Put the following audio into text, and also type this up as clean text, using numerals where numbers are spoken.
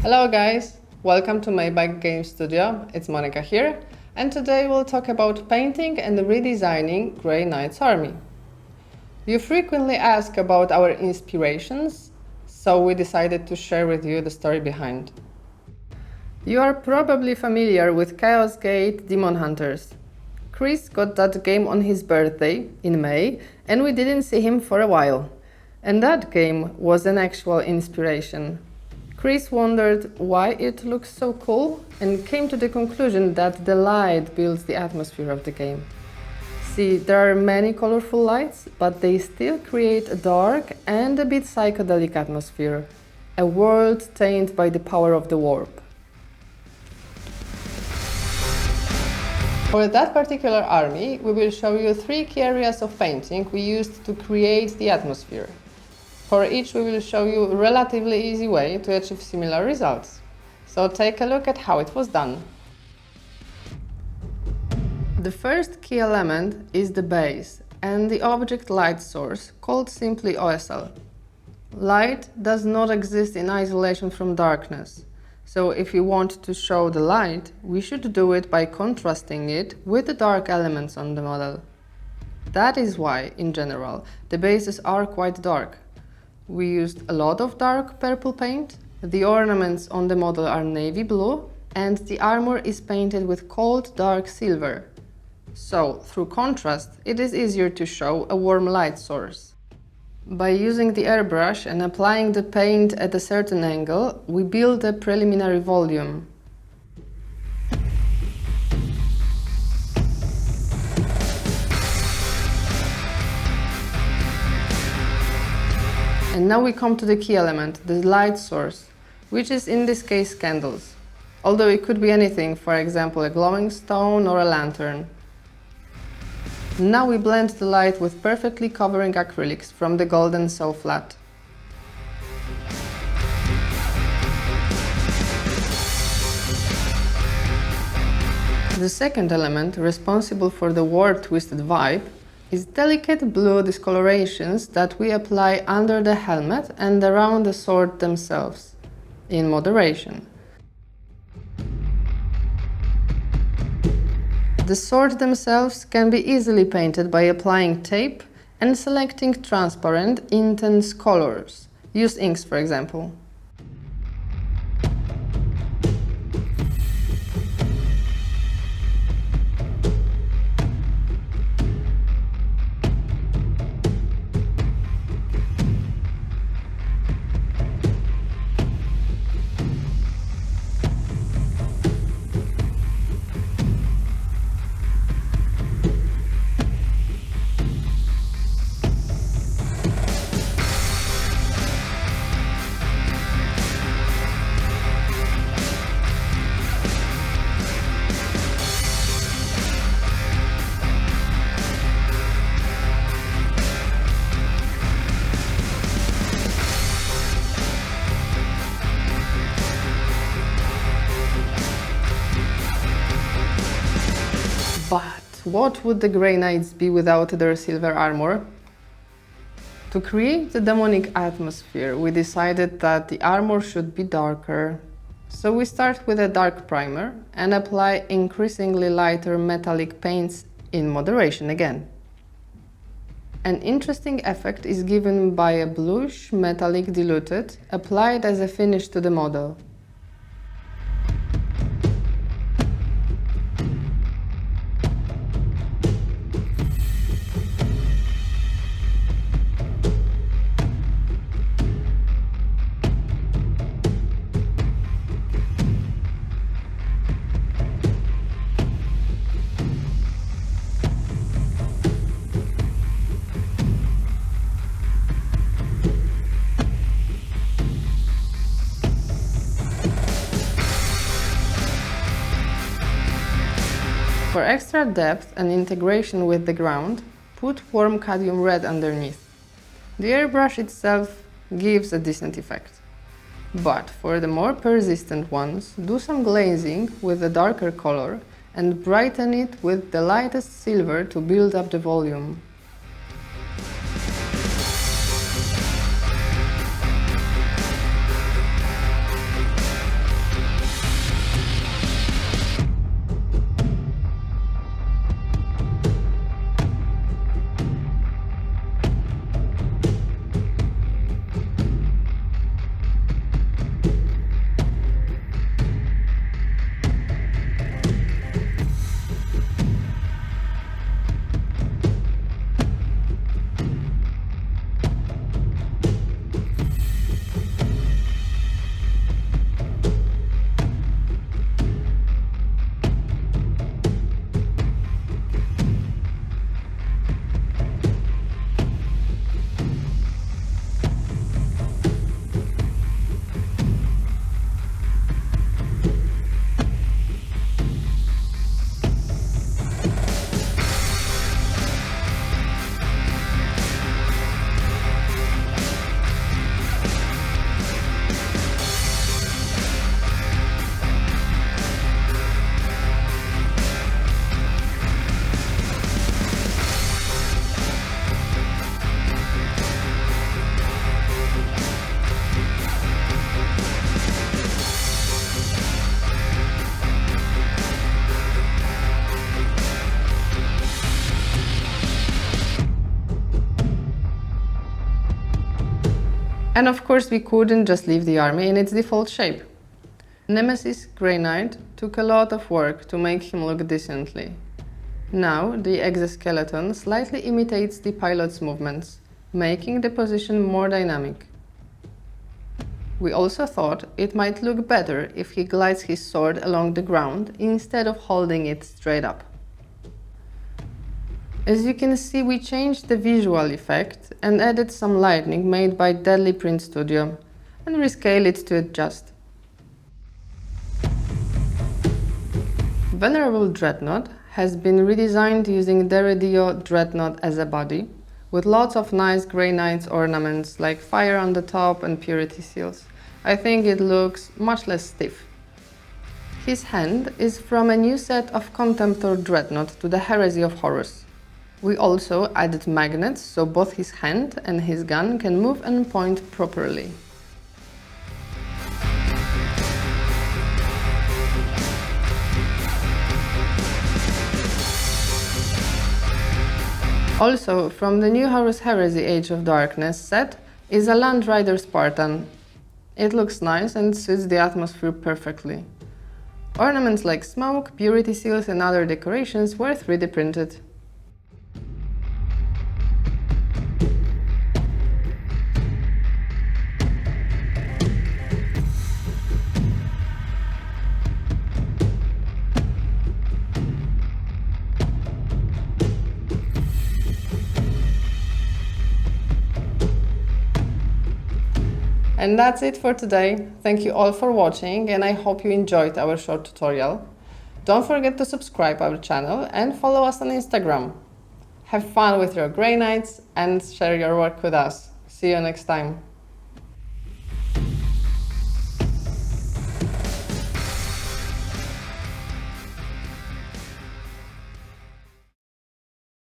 Hello guys, welcome to my back game studio. It's Monica here, and today we'll talk about painting and redesigning Grey Knight's army. You frequently ask about our inspirations, so we decided to share with you the story behind. You are probably familiar with Chaos Gate Demon Hunters. Chris got that game on his birthday in May, and we didn't see him for a while. And that game was an actual inspiration. Chris wondered why it looks so cool and came to the conclusion that the light builds the atmosphere of the game. See, there are many colorful lights, but they still create a dark and a bit psychedelic atmosphere, a world tainted by the power of the warp. For that particular army, we will show you 3 key areas of painting we used to create the atmosphere. For each, we will show you a relatively easy way to achieve similar results. So take a look at how it was done. The first key element is the base and the object light source, called simply OSL. Light does not exist in isolation from darkness. So if we want to show the light, we should do it by contrasting it with the dark elements on the model. That is why, in general, the bases are quite dark. We used a lot of dark purple paint, the ornaments on the model are navy blue, and the armor is painted with cold dark silver. So, through contrast, it is easier to show a warm light source. By using the airbrush and applying the paint at a certain angle, we build a preliminary volume. And now we come to the key element, the light source, which is in this case candles. Although it could be anything, for example a glowing stone or a lantern. Now we blend the light with perfectly covering acrylics from the golden SoFlat. The second element, responsible for the warp-twisted vibe, is delicate blue discolorations that we apply under the helmet and around the sword themselves, in moderation. The sword themselves can be easily painted by applying tape and selecting transparent, intense colors. Use inks, for example. But what would the Grey Knights be without their silver armor? To create the demonic atmosphere, we decided that the armor should be darker. So we start with a dark primer and apply increasingly lighter metallic paints in moderation again. An interesting effect is given by a bluish metallic diluted applied as a finish to the model. For extra depth and integration with the ground, put warm cadmium red underneath. The airbrush itself gives a decent effect. But for the more persistent ones, do some glazing with a darker color and brighten it with the lightest silver to build up the volume. And of course we couldn't just leave the army in its default shape. Nemesis Grey Knight took a lot of work to make him look decently. Now the exoskeleton slightly imitates the pilot's movements, making the position more dynamic. We also thought it might look better if he glides his sword along the ground instead of holding it straight up. As you can see, we changed the visual effect and added some lighting made by Deadly Print Studio and rescaled it to adjust. Venerable Dreadnought has been redesigned using Deredio Dreadnought as a body, with lots of nice Grey Knights ornaments like fire on the top and purity seals. I think it looks much less stiff. His hand is from a new set of Contemptor Dreadnought to the Heresy of Horus. We also added magnets so both his hand and his gun can move and point properly. Also, from the new Horus Heresy Age of Darkness set is a Land Rider Spartan. It looks nice and suits the atmosphere perfectly. Ornaments like smoke, purity seals and other decorations were 3D printed. And that's it for today. Thank you all for watching and I hope you enjoyed our short tutorial. Don't forget to subscribe our channel and follow us on Instagram. Have fun with your Grey Knights and share your work with us. See you next time.